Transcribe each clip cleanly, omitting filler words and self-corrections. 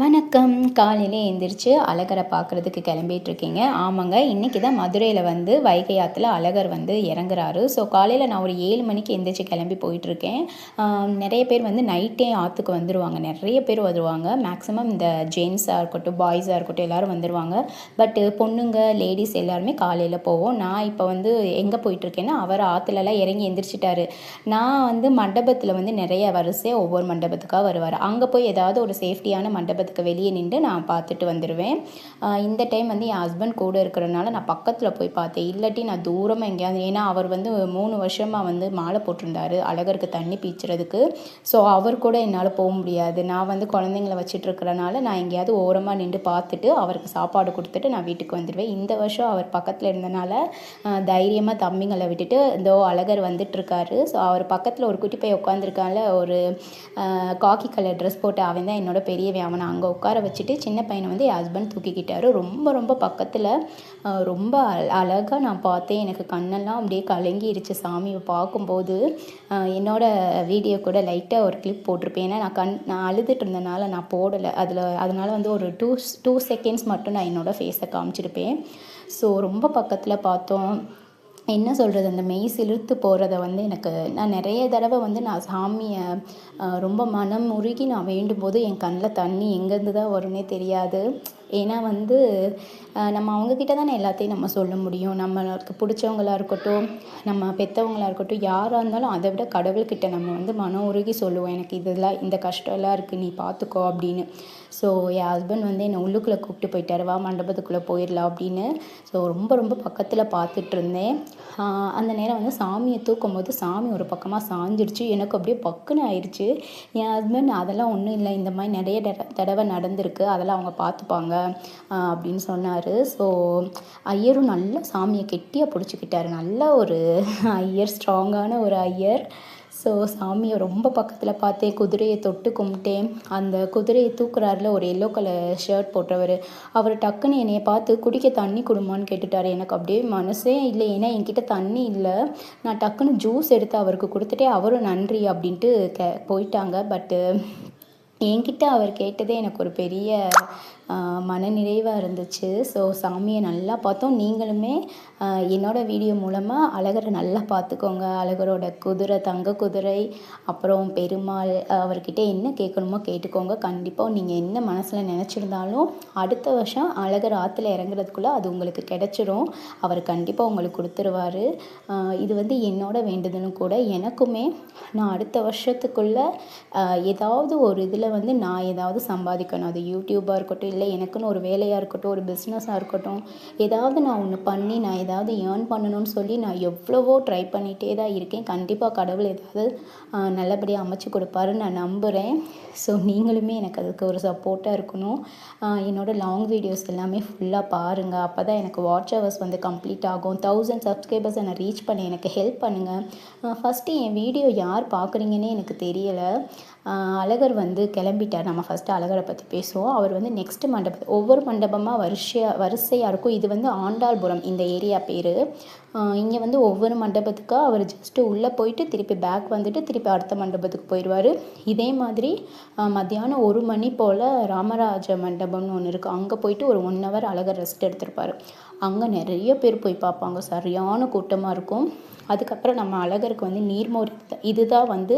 வணக்கம். காலையில எந்திரிச்சு அழகரை பார்க்குறதுக்கு கிளம்பிட்டுருக்கீங்க. ஆமாங்க. இன்றைக்கி தான் மதுரையில் வந்து வைகை ஆத்துல அழகர் வந்து இறங்குறாரு. ஸோ காலையில் நான் ஒரு 7 மணிக்கு எந்திரிச்சு கிளம்பி போயிட்டுருக்கேன். நிறைய பேர் வந்து நைட்டே ஆற்றுக்கு வந்துடுவாங்க. நிறைய பேர் வருவாங்க. மேக்ஸிமம் இந்த ஜென்ஸாக இருக்கட்டும், பாய்ஸாக இருக்கட்டும் எல்லோரும் வந்துடுவாங்க. பட்டு பொண்ணுங்க, லேடிஸ் எல்லாருமே காலையில் போவோம். நான் இப்போ வந்து எங்கே போயிட்டுருக்கேன்னா, அவர் ஆற்றுலலாம் இறங்கி எந்திரிச்சிட்டாரு. நான் வந்து மண்டபத்தில் வந்து நிறைய வரிசையாக ஒவ்வொரு மண்டபத்துக்காக வருவார். அங்கே போய் ஏதாவது ஒரு சேஃப்டியான மண்டபத்துக்கு வெளியே நின்று நான் பார்த்துட்டு வந்துடுவேன். இந்த டைம் வந்து என் ஹஸ்பண்ட் கூட இருக்கிறனால நான் பக்கத்தில் போய் பார்த்தேன். இல்லாட்டி நான் தூரமாக எங்கேயாவது, ஏன்னா அவர் வந்து 3 வருஷமாக வந்து மாலை போட்டிருந்தாரு அழகருக்கு தண்ணி பீச்சுறதுக்கு. ஸோ அவர் கூட என்னால் போக முடியாது. நான் வந்து குழந்தைங்கள வச்சுட்டு இருக்கிறனால நான் எங்கேயாவது ஓரமாக நின்று பார்த்துட்டு அவருக்கு சாப்பாடு கொடுத்துட்டு நான் வீட்டுக்கு வந்துடுவேன். இந்த வருஷம் அவர் பக்கத்தில் இருந்தனால தைரியமாக தம்பிங்களை விட்டுட்டு இதோ அழகர் வந்துட்டுருக்காரு. ஸோ அவர் பக்கத்தில் ஒரு குட்டி பையன் உட்காந்துருக்கால, ஒரு காக்கி கலர் ட்ரெஸ் போட்டு அவன் தான் என்னோட பெரியவன். அவனை அங்கே உட்கார வச்சுட்டு சின்ன பையனை வந்து என் ஹஸ்பண்ட் தூக்கிக்கிட்டாரு. ரொம்ப ரொம்ப பக்கத்தில் ரொம்ப அழகாக நான் பார்த்தேன். எனக்கு கண்ணெல்லாம் அப்படியே கலங்கிருச்சு சாமியை பார்க்கும்போது. என்னோடய வீடியோ கூட லைட்டாக ஒரு கிளிப் போட்டிருப்பேன். ஏன்னா நான் அழுதுட்டு இருந்தனால நான் போடலை அதனால் வந்து ஒரு டூ செகண்ட்ஸ் மட்டும் நான் என்னோடய ஃபேஸை காமிச்சிருப்பேன். ஸோ ரொம்ப பக்கத்தில் பார்த்தோம். என்ன சொல்கிறது, அந்த மெய் சிலிர்த்து போகிறத வந்து நான் நிறைய தடவை வந்து நான் சாமியை ரொம்ப மனம் உருகி நான் வேண்டும்போது என் கண்ணில் தண்ணி எங்கேருந்து தான் வரும்னே தெரியாது. ஏன்னா வந்து நம்ம அவங்கக்கிட்ட தானே எல்லாத்தையும் நம்ம சொல்ல முடியும். நம்மளுக்கு பிடிச்சவங்களா இருக்கட்டும், நம்ம பெற்றவங்களா இருக்கட்டும், யாராக இருந்தாலும் அதை விட கடவுள்கிட்ட நம்ம வந்து மனம் உருகி சொல்லுவோம், எனக்கு இதெல்லாம் இந்த கஷ்டம்லாம் இருக்குது நீ பார்த்துக்கோ அப்படின்னு. ஸோ என் ஹஸ்பண்ட் வந்து என்னை உள்ளுக்குள்ளே கூப்பிட்டு போயிட்டார், வா மண்டபத்துக்குள்ளே போயிடலாம் அப்படின்னு. ஸோ ரொம்ப ரொம்ப பக்கத்தில் பார்த்துட்டு இருந்தேன். அந்த நேரம் வந்து சாமியை தூக்கும்போது சாமி ஒரு பக்கமாக சாஞ்சிடுச்சு. எனக்கு அப்படியே பக்குன்னு ஆயிடுச்சு. என் ஹஸ்பண்ட் அதெல்லாம் ஒன்றும் இல்லை, இந்த மாதிரி நிறைய தடவை நடந்திருக்கு, அதெல்லாம் அவங்க பார்த்துப்பாங்க அப்படின்னு சொன்னார். ஸோ ஐயரும் நல்லா சாமியை கெட்டியாக பிடிச்சிக்கிட்டாரு. நல்ல ஒரு ஐயர், ஸ்ட்ராங்கான ஒரு ஐயர். ஸோ சாமியை ரொம்ப பக்கத்தில் பார்த்தேன். குதிரையை தொட்டு கும்பிட்டேன். அந்த குதிரையை தூக்குறாருல ஒரு எல்லோ கலர் ஷர்ட் போட்டவர், அவர் டக்குன்னு என்னையை பார்த்து குடிக்க தண்ணி கொடுமான்னு கேட்டுட்டார். எனக்கு அப்படியே மனசே இல்லை, ஏன்னா என்கிட்ட தண்ணி இல்லை. நான் டக்குன்னு ஜூஸ் எடுத்து அவருக்கு கொடுத்துட்டே அவரும் நன்றி அப்படின்ட்டு போயிட்டாங்க. பட்டு என்கிட்ட அவர் கேட்டதே எனக்கு ஒரு பெரிய மனநிறைவாக இருந்துச்சு. ஸோ சாமியை நல்லா பார்த்தோம். நீங்களுமே என்னோடய வீடியோ மூலமாக அழகரை நல்லா பார்த்துக்கோங்க. அழகரோட குதிரை, தங்க குதிரை, அப்புறம் பெருமாள், அவர்கிட்ட என்ன கேட்கணுமோ கேட்டுக்கோங்க. கண்டிப்பாக நீங்கள் என்ன மனசில் நினச்சிருந்தாலும் அடுத்த வருஷம் அழகர் ஆற்றுல இறங்குறதுக்குள்ளே அது உங்களுக்கு கிடச்சிரும். அவர் கண்டிப்பாக உங்களுக்கு கொடுத்துருவார். இது வந்து என்னோட வேண்டுதலும் கூட. எனக்குமே நான் அடுத்த வருஷத்துக்குள்ளே ஏதாவது ஒரு இதில் வந்து நான் ஏதாவது சம்பாதிக்கணும். அது யூடியூப்பாக இருக்கட்டும், இல்லை எனக்குன்னு ஒரு வேலையாக இருக்கட்டும், ஒரு பிஸ்னஸாக இருக்கட்டும், ஏதாவது நான் ஒன்று பண்ணி நான் ஏதாவது ஏர்ன் பண்ணணும்னு சொல்லி நான் எவ்வளவோ ட்ரை பண்ணிகிட்டே தான் இருக்கேன். கண்டிப்பாக கடவுள் ஏதாவது நல்லபடியாக அமைச்சு கொடுப்பாருன்னு நான் நம்புகிறேன். ஸோ நீங்களுமே எனக்கு அதுக்கு ஒரு சப்போர்ட்டாக இருக்கணும். என்னோடய லாங் வீடியோஸ் எல்லாமே ஃபுல்லாக பாருங்கள். அப்போ தான் எனக்கு வாட்ச் ஹவர்ஸ் வந்து கம்ப்ளீட் ஆகும். 1000 சப்ஸ்கிரைபர்ஸை நான் ரீச் பண்ண எனக்கு ஹெல்ப் பண்ணுங்கள். ஃபஸ்ட்டு என் வீடியோ யார் பார்க்குறீங்கன்னே எனக்கு தெரியலை. அழகர் வந்து கிளம்பிட்டார். நம்ம ஃபஸ்ட்டு அழகரை பற்றி பேசுவோம். அவர் வந்து நெக்ஸ்ட்டு மண்டபம், ஒவ்வொரு மண்டபமாக வரிசையாக இருக்கும். இது வந்து ஆண்டாள்புரம் இந்த ஏரியா பேர். இங்கே வந்து ஒவ்வொரு மண்டபத்துக்காக அவர் ஜஸ்ட்டு உள்ளே போயிட்டு திருப்பி பேக் வந்துட்டு திருப்பி அடுத்த மண்டபத்துக்கு போயிடுவார். இதே மாதிரி மத்தியானம் 1 மணி போல் ராமராஜ மண்டபம்னு ஒன்று இருக்குது. அங்கே போயிட்டு ஒரு 1 ஹவர் அழகர் ரெஸ்ட் எடுத்திருப்பார். அங்கே நிறைய பேர் போய் பார்ப்பாங்க. சரியான கூட்டமாக இருக்கும். அதுக்கப்புறம் நம்ம அழகருக்கு வந்து நீர்மோர், இதுதான் வந்து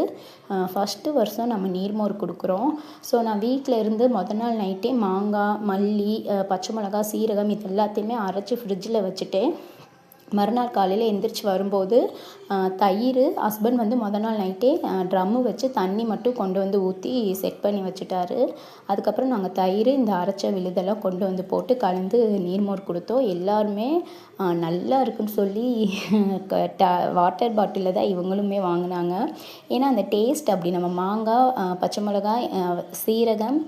ஃபஸ்ட்டு வருஷம் நம்ம நீர்மோர் கொடுக்குறோம். ஸோ நான் வீட்டில் இருந்து மொதல் நாள் நைட்டே மாங்காய், மல்லி, பச்சை மிளகா, சீரகம் இது எல்லாத்தையுமே அரைச்சி ஃப்ரிட்ஜில் வச்சுட்டேன். மறுநாள் காலையில் எந்திரிச்சு வரும்போது தயிர், ஹஸ்பண்ட் வந்து மொதல் நாள் நைட்டே ட்ரம்மு வச்சு தண்ணி மட்டும் கொண்டு வந்து ஊற்றி செட் பண்ணி வச்சுட்டாரு. அதுக்கப்புறம் நாங்கள் தயிர், இந்த அரைச்ச விழுதெல்லாம் கொண்டு வந்து போட்டு கலந்து நீர்மோர் கொடுத்தோம். எல்லாருமே நல்லா இருக்குன்னு சொல்லி வாட்டர் பாட்டிலில் தான் இவங்களுமே வாங்கினாங்க. ஏன்னா அந்த டேஸ்ட் அப்படி, நம்ம மாங்காய், பச்சை மிளகாய், சீரகம்,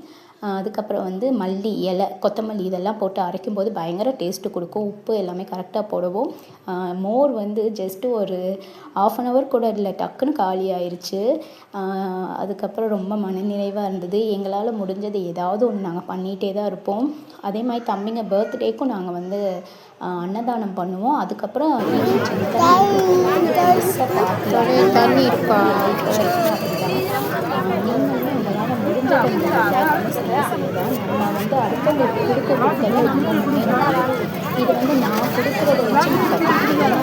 அதுக்கப்புறம் வந்து மல்லி இலை, கொத்தமல்லி இதெல்லாம் போட்டு அரைக்கும்போது பயங்கர டேஸ்ட்டு கொடுக்கும். உப்பு எல்லாமே கரெக்டாக போடுவோம். மோர் வந்து ஜஸ்ட்டு ஒரு 1/2 அன் ஹவர் கூட இல்லை, டக்குன்னு காலி ஆயிடுச்சு. அதுக்கப்புறம் ரொம்ப மனநிறைவாக இருந்தது. எங்களால் முடிஞ்சது ஏதாவது ஒன்று நாங்கள் பண்ணிகிட்டே தான் இருப்போம். அதே மாதிரி தம்பிங்க பர்த்டேக்கும் நாங்கள் வந்து அன்னதானம் பண்ணுவோம். அதுக்கப்புறம் தண்ணி இருக்கா, நீங்களுமே உங்களால் முடிஞ்சது செய்ய வந்து அடுத்தவங்களுக்கு கொடுக்க கொடுக்கல நம்ம முன்னேற முடியும். இது வந்து நான் கொடுக்குறத வச்சு நான் கற்றுக்கிட்டேன்னா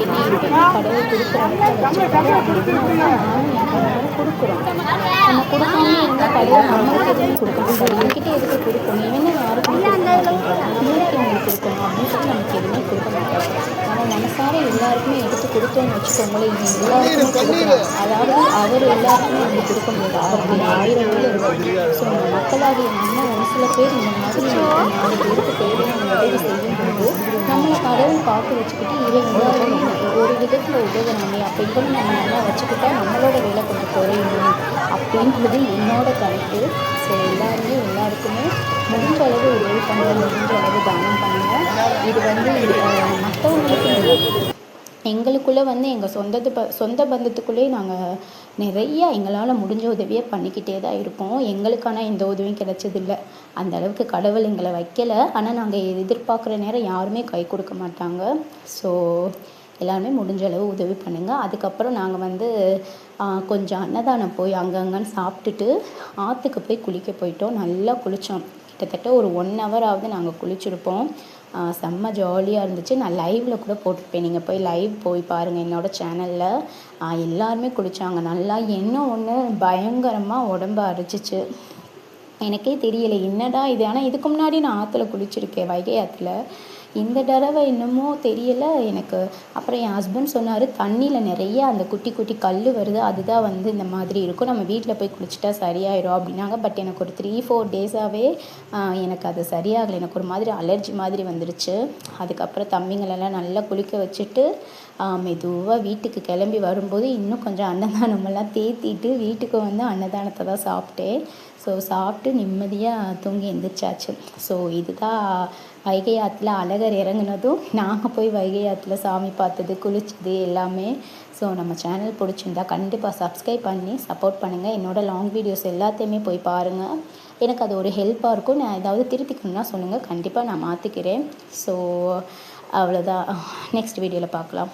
என்ன இருக்குன்னா கடவுள் கொடுக்குற இடத்துல வச்சுருக்காரு அப்படின்னா நானும் என் கணவரும் கொடுக்குறோம். நம்ம கொடுக்காம இருந்தால் கடவுள் நம்மளுக்கு எதுவும் கொடுக்க மாட்டாரு. என்கிட்ட எதுக்கு கொடுக்கணும், இவங்க யாருக்குமே கொடுக்க மாட்டேங்கிறாங்க, பிள்ளைக்கு உங்களுக்கு கொடுக்கணும் அப்படின்னு சொல்லி நமக்கு எதுவுமே கொடுக்க மாட்டாரு. நம்ம மனசார எல்லாருக்குமே எடுத்து கொடுத்தோன்னு வச்சுக்கோங்களேன், இது எல்லாருக்குமே கொடுக்கலாம். அதாவது அவர் எல்லாருக்குமே வந்து கொடுக்க முடியாது, அவருக்கு 1000 பேர் இருக்கும். ஸோ நம்ம மக்களாகிய நம்ம ஒரு சில பேர் இந்த மாதிரி 4 பேருக்கு தேவையான உதவி செய்யும்போது நம்மளை கடவுள் பார்த்து வச்சுக்கிட்டு இவன் எல்லாருமே ஒரு விதத்தில் உதவுறாமே, அப்போ இவன் நம்ம நல்லா வச்சுக்கிட்டா நம்மளோட வேலை கொஞ்சம் குறையும் அப்படின்றது என்னோட கருத்து. ஸோ எல்லாருமே எல்லாருக்குமே முடிஞ்ச அளவு உதவி பண்ணுங்க, முடிஞ்ச அளவு தானம் பண்ணுங்கள். இது வந்து மற்றவங்களுக்கு எங்களுக்குள்ளே வந்து எங்கள் சொந்த பந்தத்துக்குள்ளேயே நாங்கள் நிறையா எங்களால் முடிஞ்ச உதவியை பண்ணிக்கிட்டே தான் இருப்போம். எங்களுக்கான எந்த உதவியும் கிடைச்சதில்ல, அந்த அளவுக்கு கடவுள் எங்களை வைக்கலை. ஆனால் நாங்கள் எதிர்பார்க்குற நேரம் யாருமே கை கொடுக்க மாட்டாங்க. ஸோ எல்லாருமே முடிஞ்ச அளவு உதவி பண்ணுங்கள். அதுக்கப்புறம் நாங்கள் வந்து கொஞ்சம் அன்னதானம் போய் அங்கங்கன்னு சாப்பிட்டுட்டு ஆற்றுக்கு போய் குளிக்க போயிட்டோம். நல்லா குளித்தோம், கிட்டத்தட்ட ஒரு 1 ஹவராவது நாங்கள் குளிச்சிருப்போம். செம்ம ஜாலியாக இருந்துச்சு. நான் லைவில் கூட போட்டிருப்பேன், நீங்கள் போய் லைவ் போய் பாருங்கள் என்னோடய சேனலில். எல்லாருமே குளித்தாங்க நல்லா. என்ன ஒன்று பயங்கரமாக உடம்பு அரிச்சிச்சு, எனக்கே தெரியலை என்னடா இது. ஆனால் இதுக்கு முன்னாடி நான் ஆற்றுல குளிச்சிருக்கேன், வைகை ஆற்றுல. இந்த தடவை என்னமோ தெரியலை எனக்கு. அப்புறம் என் ஹஸ்பண்ட் சொன்னார், தண்ணியில் நிறைய அந்த குட்டி குட்டி கல் வருது, அதுதான் வந்து இந்த மாதிரி இருக்கும், நம்ம வீட்டில் போய் குளிச்சுட்டா சரியாயிடும் அப்படின்னாங்க. பட் எனக்கு ஒரு 3-4 டேஸாகவே எனக்கு அது சரியாகலை. எனக்கு ஒரு மாதிரி அலர்ஜி மாதிரி வந்துருச்சு. அதுக்கப்புறம் தம்பிங்களெல்லாம் நல்லா குளிக்க வச்சுட்டு மெதுவாக வீட்டுக்கு கிளம்பி வரும்போது இன்னும் கொஞ்சம் அன்னதானமெல்லாம் தேத்திட்டு வீட்டுக்கு வந்து அன்னதானத்தை தான் சாப்பிட்டேன். ஸோ சாப்பிட்டு நிம்மதியாக தூங்கி எழுந்திரிச்சாச்சு. ஸோ இதுதான் வைகை ஆற்றுல அழகர் இறங்குனதும் நாங்கள் போய் வைகை ஆற்றுல சாமி பார்த்தது, குளித்தது எல்லாமே. ஸோ நம்ம சேனல் பிடிச்சிருந்தா கண்டிப்பாக சப்ஸ்கிரைப் பண்ணி சப்போர்ட் பண்ணுங்கள். என்னோடய லாங் வீடியோஸ் எல்லாத்தையுமே போய் பாருங்கள், எனக்கு அது ஒரு ஹெல்ப்பாக இருக்கும். நான் ஏதாவது திருத்திக்கணும்னா சொல்லுங்கள், கண்டிப்பாக நான் மாற்றிக்கிறேன். ஸோ அவ்வளோதான், நெக்ஸ்ட் வீடியோவில் பார்க்கலாம்.